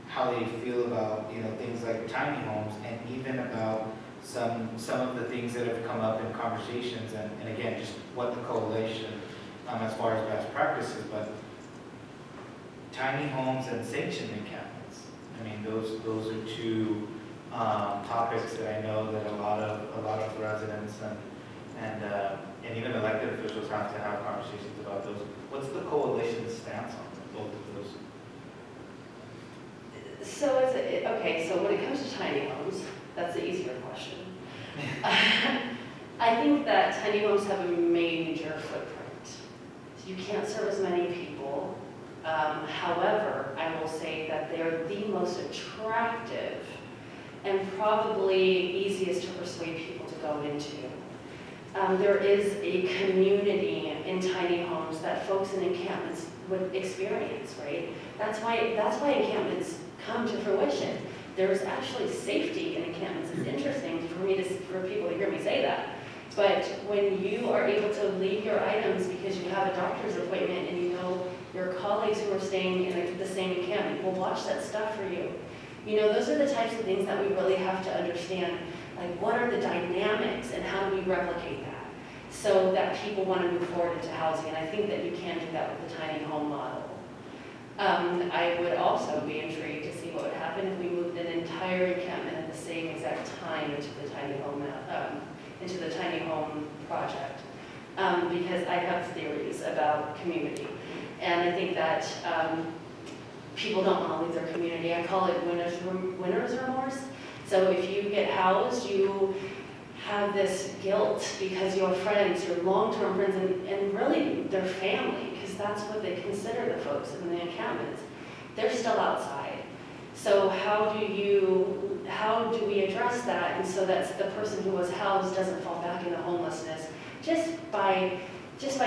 how they feel about, things like tiny homes, and even about some of the things that have come up in conversations, and again, just what the coalition, as far as best practices, but tiny homes and sanctioned encampments. Those are two topics that I know that a lot of residents and even elected officials have to have conversations about those. What's the coalition's stance on both of those? So so when it comes to tiny homes, that's the easier question. I think that tiny homes have a major footprint. So you can't serve as many people. However, I will say that they're the most attractive and probably easiest to persuade people to go into. There is a community in tiny homes that folks in encampments would experience, right? That's why encampments come to fruition. There's actually safety in encampments. It's interesting for people to hear me say that. But when you are able to leave your items because you have a doctor's appointment and you know your colleagues who are staying in the same encampment will watch that stuff for you. Those are the types of things that we really have to understand. Like, what are the dynamics and how do we replicate that so that people want to move forward into housing? And I think that you can do that with the tiny home model. I would also be intrigued to see what would happen if we moved an entire encampment at the same exact time into the tiny home project, because I have theories about community, and I think that people don't want to leave their community. I call it winner's remorse. So if you get housed, you have this guilt because your friends, your long-term friends, and really their family, because that's what they consider the folks in the encampments, they're still outside. So how do we address that, and so that the person who was housed doesn't fall back into homelessness just by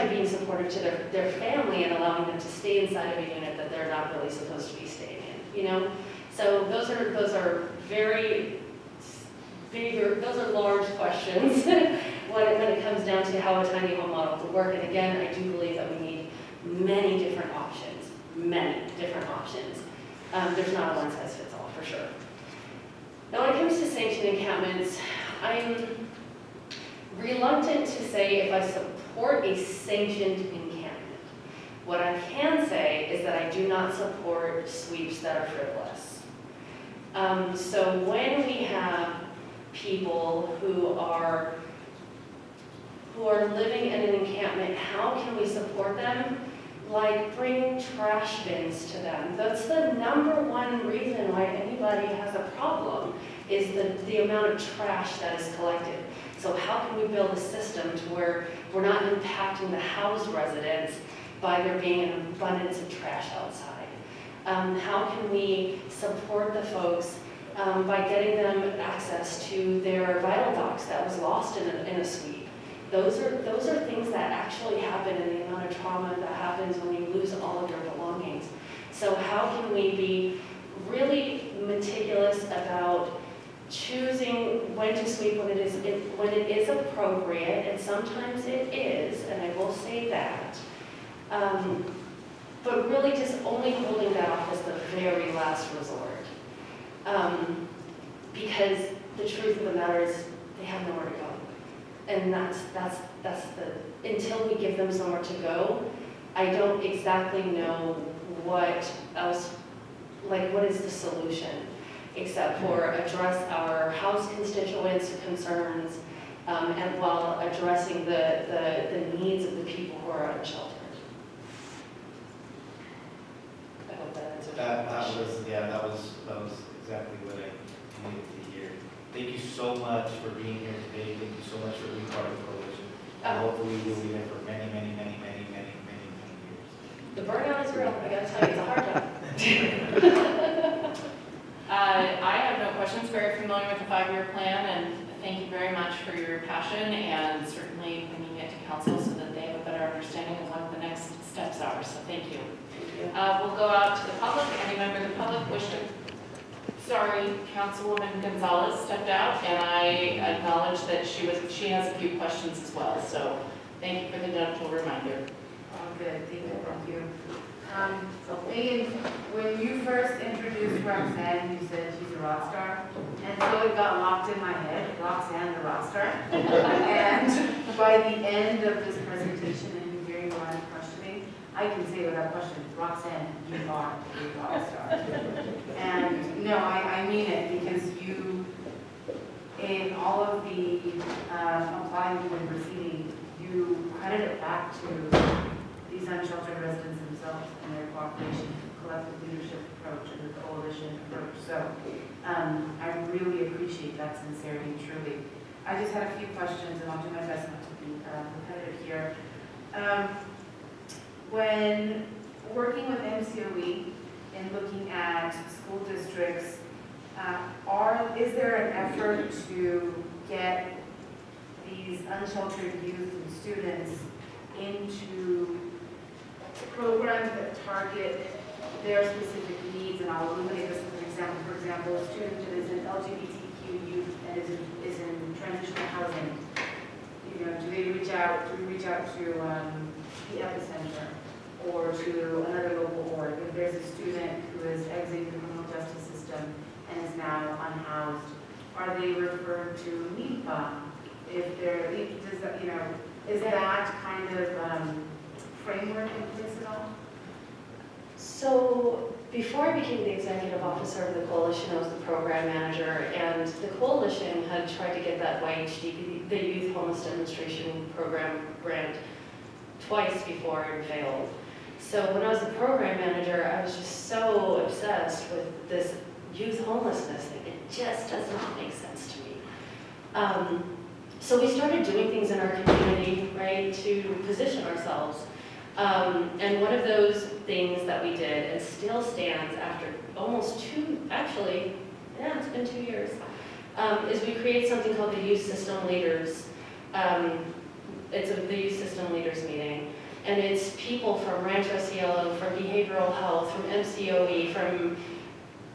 being supportive to their family and allowing them to stay inside of a unit that they're not really supposed to be staying in, So those are very bigger, those are large questions when it comes down to how a tiny home model would work. And again, I do believe that we need many different options. There's not a one-size-fits-all, for sure. Now, when it comes to sanctioned encampments, I'm reluctant to say if I support a sanctioned encampment. What I can say is that I do not support sweeps that are frivolous. So when we have people who are living in an encampment, how can we support them? Like, bring trash bins to them. That's the number one reason why anybody has a problem, is the amount of trash that is collected. So how can we build a system to where we're not impacting the housed residents by there being an abundance of trash outside? How can we support the folks by getting them access to their vital docs that was lost in a sweep? Those are things that actually happen, in the amount of trauma that happens when you lose all of your belongings. So how can we be really meticulous about choosing when to sweep when it is appropriate, and sometimes it is, and I will say that. But really just only holding that off as the very last resort. Because the truth of the matter is, they have nowhere to go. And that's the, until we give them somewhere to go, I don't exactly know what else, like what is the solution, except for address our house constituents' concerns, and while addressing the needs of the people who are unsheltered. I hope that answers your That question. was, yeah, that was exactly what I needed to hear. Thank you so much for being here today. Thank you so much for being part of the coalition. And hopefully you'll be there for many, many, many, many, many, many, many years. The burnout is real, I gotta tell you, it's a hard job. I have no questions, very familiar with the 5-year plan, and thank you very much for your passion and certainly bringing it to council so that they have a better understanding of what the next steps are, so thank you. We'll go out to the public. Any member of the public wish to, sorry, Councilwoman Gonzalez stepped out, and I acknowledge that she has a few questions as well, so thank you for the gentle reminder. Good, thank you. So Megan, when you first introduced Roxanne, you said she's a rock star. And so it got locked in my head, Roxanne the rock star. And by the end of this presentation and you hearing what I'm questioning, I can say without question, Roxanne, you are a rock star. And no, I mean it, because you, in all of the applying and receiving, you credit it back to these unsheltered residents themselves and their cooperation, collective leadership approach, and the coalition approach. So I really appreciate that sincerity, truly. I just had a few questions, and I'll do my best not to be repetitive here. When working with MCOE and looking at school districts, is there an effort to get these unsheltered youth and students into programs that target their specific needs? And I'll illuminate this with an example. For example, a student that is an LGBTQ youth and is in transitional housing. You know, do we reach out to the epicenter or to another local board? If there's a student who is exiting the criminal justice system and is now unhoused, are they referred to NEPA? If they're, does that, you know, is that kind of framework in place at all? So before I became the executive officer of the coalition, I was the program manager, and the coalition had tried to get that YHDP, the Youth Homeless Demonstration Program grant, twice before and failed. So when I was the program manager, I was just so obsessed with this youth homelessness thing. It just does not make sense to me. So we started doing things in our community, right, to position ourselves. And one of those things that we did, and still stands after almost it's been 2 years, is we create something called the Youth System Leaders. It's the Youth System Leaders meeting. And it's people from Rancho Cielo, from behavioral health, from MCOE, from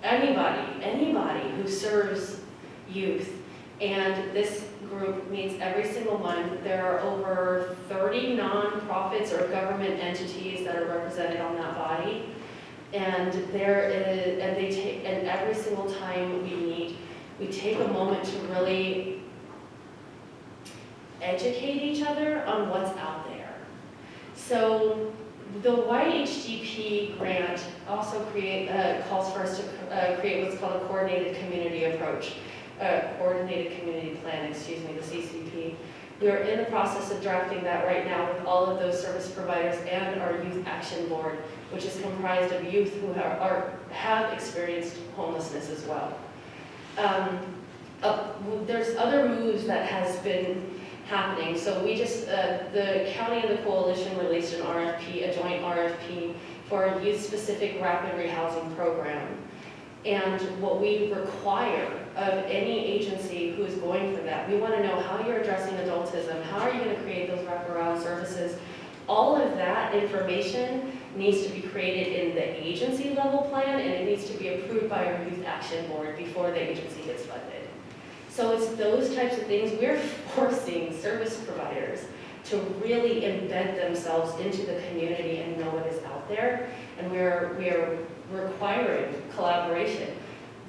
anybody who serves youth. And this group meets every single month. There are over 30 nonprofits or government entities that are represented on that body. And and every single time we meet, we take a moment to really educate each other on what's out there. So the YHDP grant also calls for us to create what's called a coordinated community approach. Coordinated Community Plan, the CCP. We are in the process of drafting that right now with all of those service providers and our Youth Action Board, which is comprised of youth who have experienced homelessness as well. There's other moves that has been happening. So we just, the county and the coalition released an RFP, a joint RFP for a youth-specific rapid rehousing program. And what we require of any agency who is going for that, we want to know how you're addressing adultism, how are you going to create those wraparound services. All of that information needs to be created in the agency level plan, and it needs to be approved by our Youth Action Board before the agency gets funded. So it's those types of things. We're forcing service providers to really embed themselves into the community and know what is out there. And we are requiring collaboration.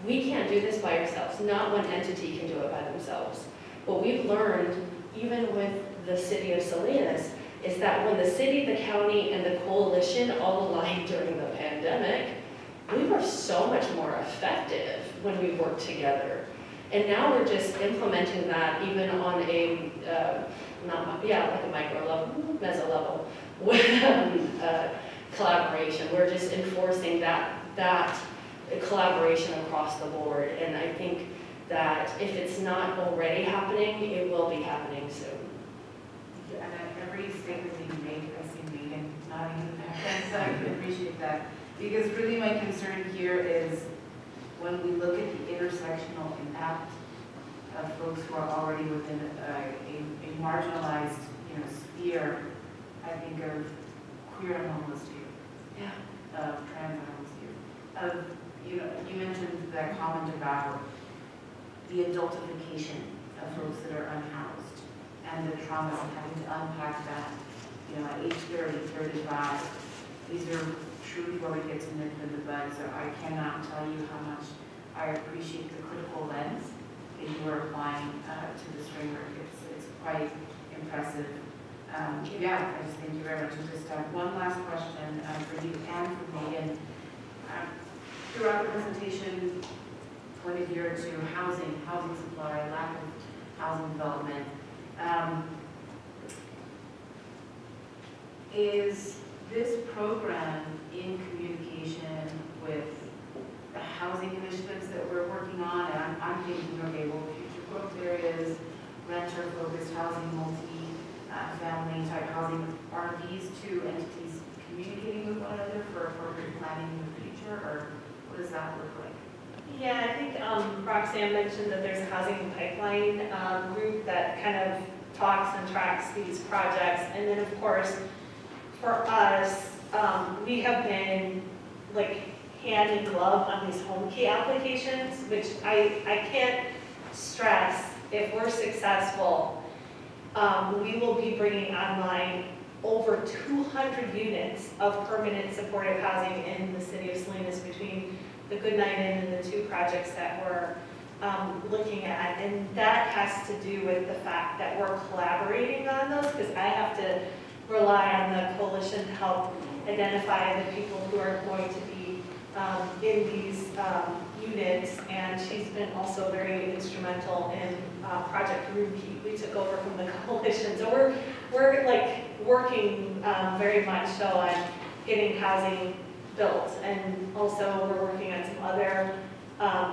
We can't do this by ourselves. Not one entity can do it by themselves. What we've learned, even with the City of Salinas, is that when the city, the county, and the coalition all aligned during the pandemic, we were so much more effective when we worked together. And now we're just implementing that even on a, like a micro level, meso level, with collaboration. We're just enforcing that collaboration across the board. And I think that if it's not already happening, it will be happening soon. And at every statement that you made, I see Megan nodding in the background, so I can appreciate that. Because really my concern here is when we look at the intersectional impact of folks who are already within a marginalized, sphere, I think of queer and homeless youth, Yeah. of trans and homeless youth, of, you mentioned that comment about the adultification of folks that are unhoused and the trauma of having to unpack that, at age 30, 35. These are truly where we get to nip in the bud, so I cannot tell you how much I appreciate the critical lens that you are applying to this framework. It's quite impressive. I just thank you very much. And just one last question for you and for Megan. Throughout the presentation, pointed here to housing supply, lack of housing development. Is this program in communication with the housing initiatives that we're working on? And I'm thinking, okay, well, future growth areas, renter-focused housing, multi-family type housing. Are these two entities communicating with one another for appropriate planning in the future, or what does that look like? Yeah, I think Roxanne mentioned that there's a housing pipeline group that kind of talks and tracks these projects. And then, of course, for us, we have been like hand in glove on these home key applications, which I can't stress. If we're successful, we will be bringing online over 200 units of permanent supportive housing in the City of Salinas between the Goodnight Inn and the two projects that we're looking at. And that has to do with the fact that we're collaborating on those, because I have to rely on the coalition to help identify the people who are going to be in these units. And she's been also very instrumental in Project Roomkeep. We took over from the coalition. So we're like working very much so on getting housing built. And also we're working on some other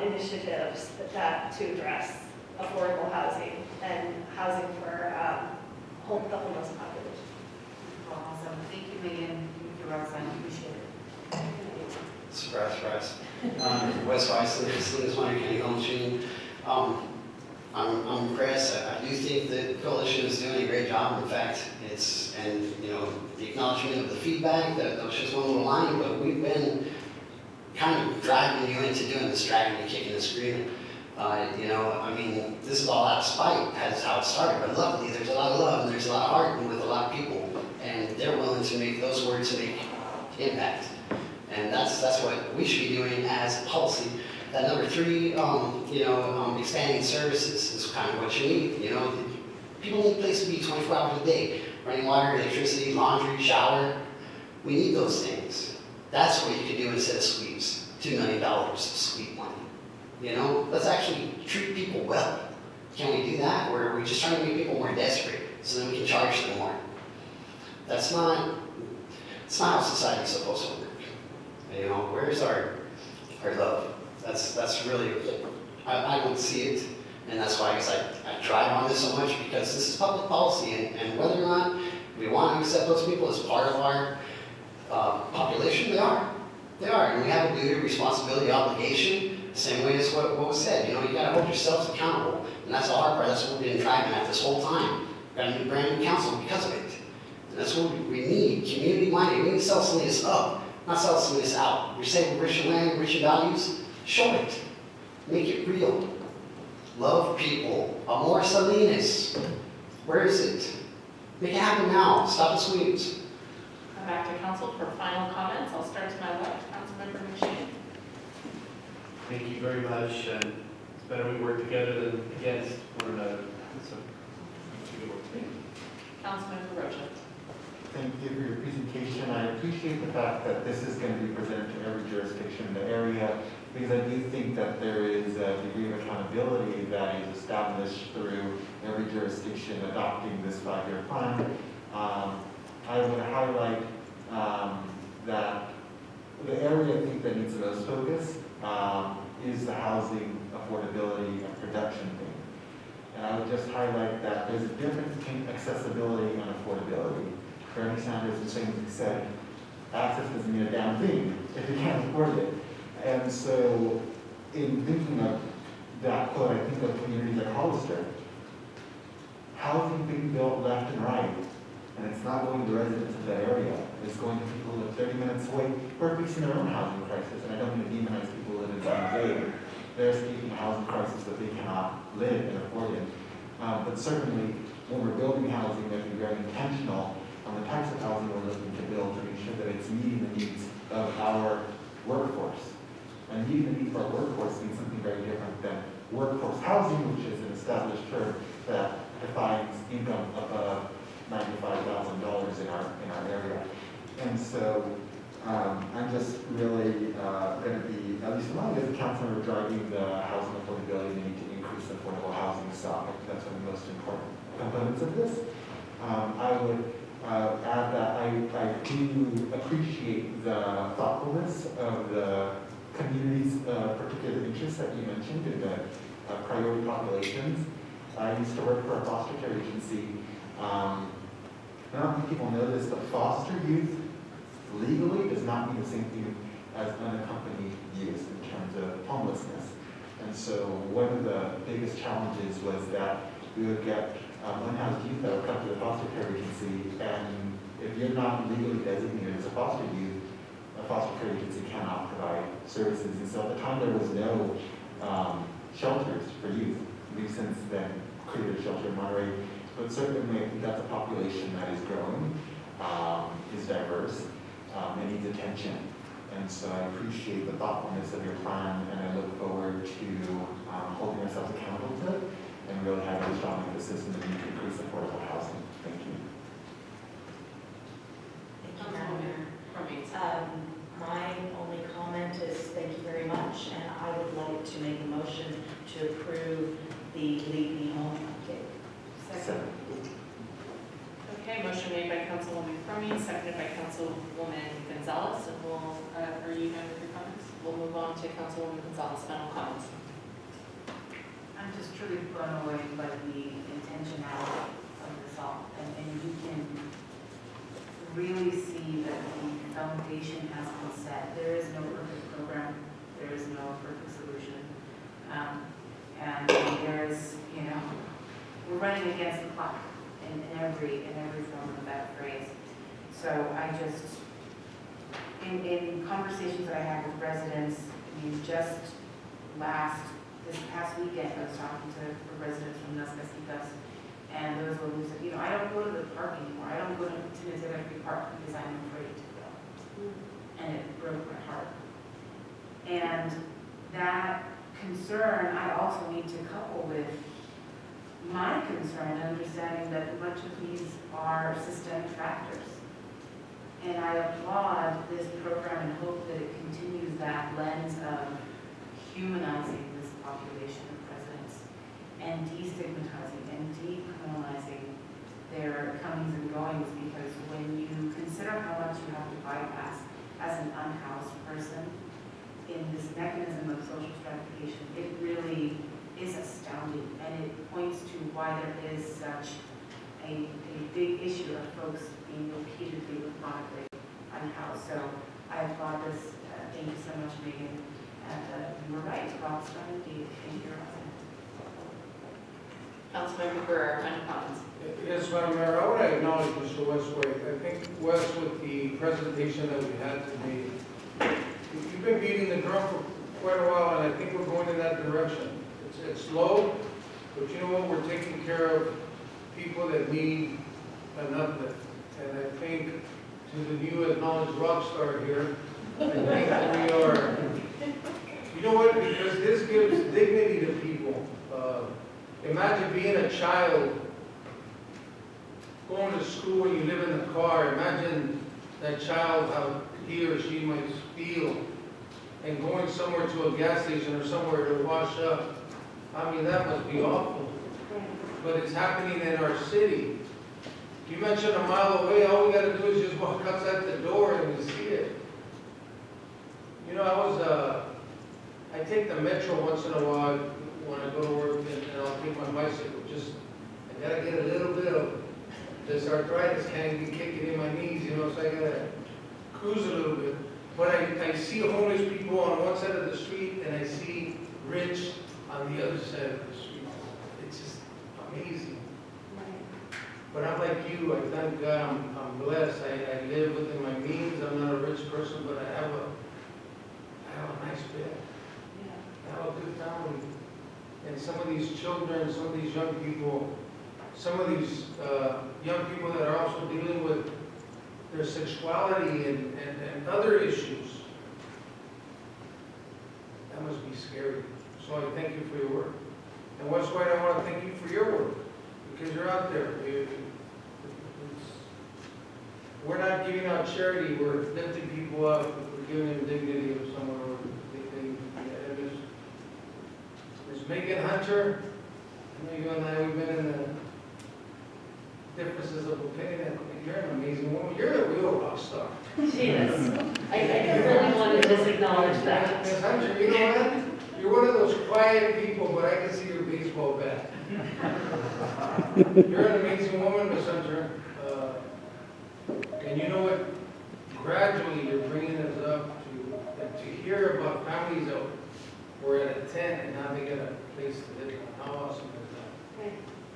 initiatives that to address affordable housing and housing for the homeless population. Awesome. Thank you, Megan. Thank you, Roxanne. Appreciate it. Surprise. West Salinas, Monterey County Home Machine. I'm impressed. I do think the coalition is doing a great job. In fact, the acknowledgement of the feedback, that was just one little line, but we've been kind of driving you into doing this, dragging and kicking and screaming. This is all out of spite. That's how it started. But luckily, there's a lot of love and there's a lot of heart with a lot of people, and they're willing to make those words make impact. And that's what we should be doing as a policy. That number 3, expanding services is kind of what you need. People need a place to be 24 hours a day. Running water, electricity, laundry, shower. We need those things. That's what you could do instead of sweeps. $2 million of sweep money. Let's actually treat people well. Can we do that? Or are we just trying to make people more desperate so then we can charge them more? It's not how society's supposed to work. Where's our love? That's really, I don't see it. And that's why I guess I drive on this so much, because this is public policy, and whether or not we want to accept those people as part of our population, they are. And we have a duty, responsibility, obligation, the same way as what was said. You got to hold yourselves accountable. And that's the hard part. That's what we've been driving at this whole time. We've got a brand new council because of it. And that's what we need, community-minded. We need to sell Salinas up, not sell Salinas out. We're saying rich in land, rich in values. Show it. Make it real. Love people. Amor Salinas. Where is it? Make it happen now. Stop the sweeps. Come back to council for final comments. I'll start to my left, Councilmember McShane. Thank you very much. It's better we work together than against one another. So, good work. Councilmember Rocha. Thank you for your presentation. I appreciate the fact that this is going to be presented to every jurisdiction in the area, because I do think that there is a degree of accountability that is established through every jurisdiction adopting this 5-year plan. I would highlight that the area I think that needs the most focus is the housing affordability and production thing. And I would just highlight that there's a difference between accessibility and affordability. Bernie Sanders the same thing said, access doesn't mean a damn thing if you can't afford it. And so in thinking of that quote, I think of communities like Hollister. Housing being built left and right, and it's not going to the residents of that area. It's going to people who live 30 minutes away who are facing their own housing crisis. And I don't mean to demonize people who live in San Jose. They're escaping a housing crisis that they cannot live and afford in. But certainly, when we're building housing, we have to be very intentional on the types of housing we're looking to build to make sure that it's meeting the needs of our workforce. And meeting the needs of our workforce means something very different than workforce housing, which is an established term that defines income above $95,000 in our area. And so I'm just really going to be, at least along as a councilor, driving the housing affordability, the need to increase affordable housing stock. I think that's one of the most important components of this. I would add that I do appreciate the thoughtfulness of the community's particular interests that you mentioned in the priority populations. I used to work for a foster care agency. I don't think people know this, but foster youth legally does not mean the same thing as unaccompanied youth in terms of homelessness. And so one of the biggest challenges was that we would get unhoused youth that would come to the foster care agency, and if you're not legally designated as a foster youth, a foster care agency cannot provide services. And so at the time there was no shelters for youth. We've since then created a shelter in Monterey, but certainly I think that's a population that is growing, is diverse, and needs attention. And so I appreciate the thoughtfulness of your plan, and I look forward to holding ourselves accountable to it and really having a strong emphasis in the need to increase affordable housing. Thank you. My only comment is thank you very much, and I would like to make a motion to approve the Lead Me Home update. Second. Okay, motion made by Councilwoman Crummy, seconded by Councilwoman Gonzalez, and we'll, are you done with your comments? We'll move on to Councilwoman Gonzalez, final comments. I'm just truly blown away by the intentionality of this all, and you can really see that the foundation has been set. There is no perfect program, there is no perfect solution, and there is, we're running against the clock in every form of that phrase. So I just, in conversations that I had with residents, this past weekend, I was talking to residents from Las Mesitas, and those were who said, I don't go to the park anymore. I don't go to Monterey Park because I'm afraid to go. And it broke my heart. And that concern, I also need to couple with my concern, understanding that much of these are systemic factors. And I applaud this program and hope that it continues that lens of humanizing this population of residents and destigmatizing and decriminalizing their comings and goings, because when you consider how much you have to bypass as an unhoused person in this mechanism of social stratification, it really is astounding, and it points to why there is such a big issue of folks being repeatedly, chronically unhoused. So I applaud this. Thank you so much, Megan. And you were right, Rob's trying to be in your Councilmember Guerrero, final comments. Yes, Madam Mayor, I want to acknowledge Mr. Westway. I think, Wes, with the presentation that we had today, you've been beating the drum for quite a while, and I think we're going in that direction. It's slow, but you know what? We're taking care of people that need an uplift. And I think to the new acknowledged rock star here, I think that we are, you know what, because this gives dignity to people. Imagine being a child, going to school and you live in a car. Imagine that child, how he or she might feel, and going somewhere to a gas station or somewhere to wash up. I mean, that must be awful. But it's happening in our city. You mentioned a mile away, all we gotta do is just walk outside the door and we see it. You know, I take the metro once in a while when I go to work, and I'll take my bicycle. I gotta get a little bit of this arthritis can't be kicking in my knees, you know, so I gotta cruise a little bit. But I see homeless people on one side of the street and I see rich on the other side of the street. It's just amazing. But I'm like you, I thank God I'm blessed. I live within my means. I'm not a rich person, but I have a nice bed. I have a good family. And some of these children, some of these young people, some of these young people that are also dealing with their sexuality and other issues, that must be scary. So I thank you for your work. And West White, I want to thank you for your work, because you're out there. We're not giving out charity, we're lifting people up, we're giving them dignity of somewhere. Ms. Megan Hunter, I know you and I, we've been in the differences of opinion. You're an amazing woman. You're a real rock star. She is. I really want to just acknowledge that. Ms. Hunter, you know what? You're one of those quiet people, but I can see your baseball bat. You're an amazing woman, Ms. Hunter. And you know what? Gradually, you're bringing us up to hear about families that were at a tent and now they got a place to live. How awesome is that?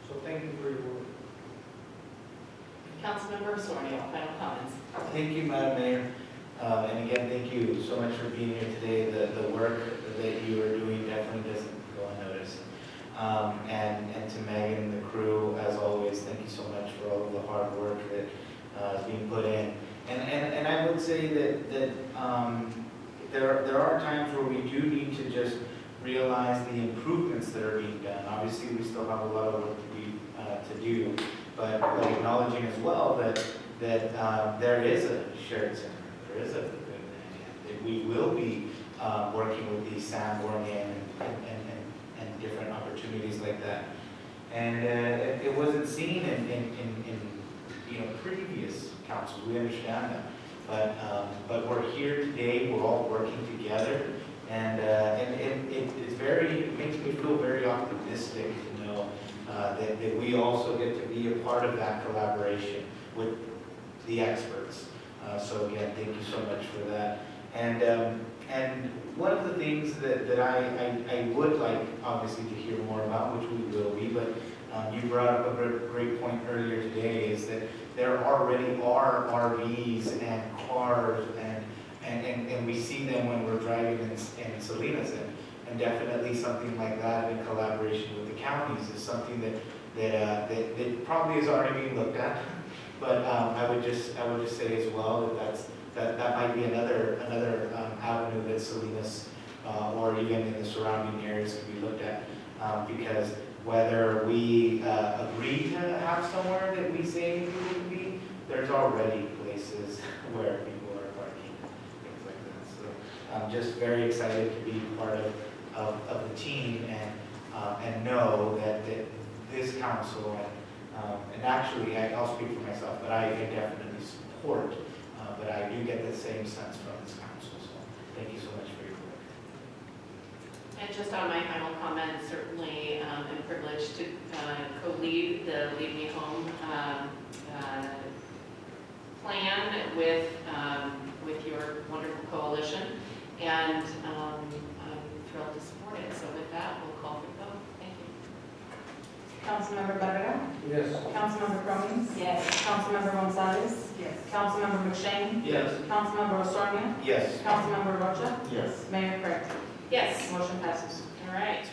So thank you for your work. Councilmember Sornio, final comments. Thank you, Madam Mayor. And again, thank you so much for being here today. The work that you are doing definitely doesn't go unnoticed. And to Megan and the crew, as always, thank you so much for all of the hard work that is being put in. And I would say that there are times where we do need to just realize the improvements that are being done. Obviously, we still have a lot of work to do, but acknowledging as well that there is a shared center, there is a good that we will be working with the San-Borneo and different opportunities like that. And it wasn't seen in previous councils. We understand that, but we're here today. We're all working together, and it makes me feel very optimistic to know that we also get to be a part of that collaboration with the experts. So again, thank you so much for that. And one of the things that I would like, obviously, to hear more about, which we will be, but you brought up a great point earlier today, is that there already are RVs and cars, and we see them when we're driving in Salinas, and definitely something like that in collaboration with the counties is something that probably is already being looked at. But I would just say as well that might be another avenue that Salinas or even in the surrounding areas can be looked at, because whether we agree to have somewhere that we say people can be, there's already places where people are parking, things like that. So I'm just very excited to be part of the team and know that this council and actually I'll speak for myself, but I definitely support. But I do get the same sense from this council. So thank you so much for your work. And just on my final comment, certainly I'm privileged to co-lead the Leave Me Home plan with your wonderful coalition, and I'm thrilled to support it. So with that, we'll call for the vote. Thank you. Councilmember Barrera? Yes. Councilmember Cummings? Yes. Councilmember Gonzalez? Yes. Councilmember McShane? Yes. Councilmember Osornia? Yes. Councilmember Rocha? Yes. Mayor Craig? Yes. Motion passes. All right.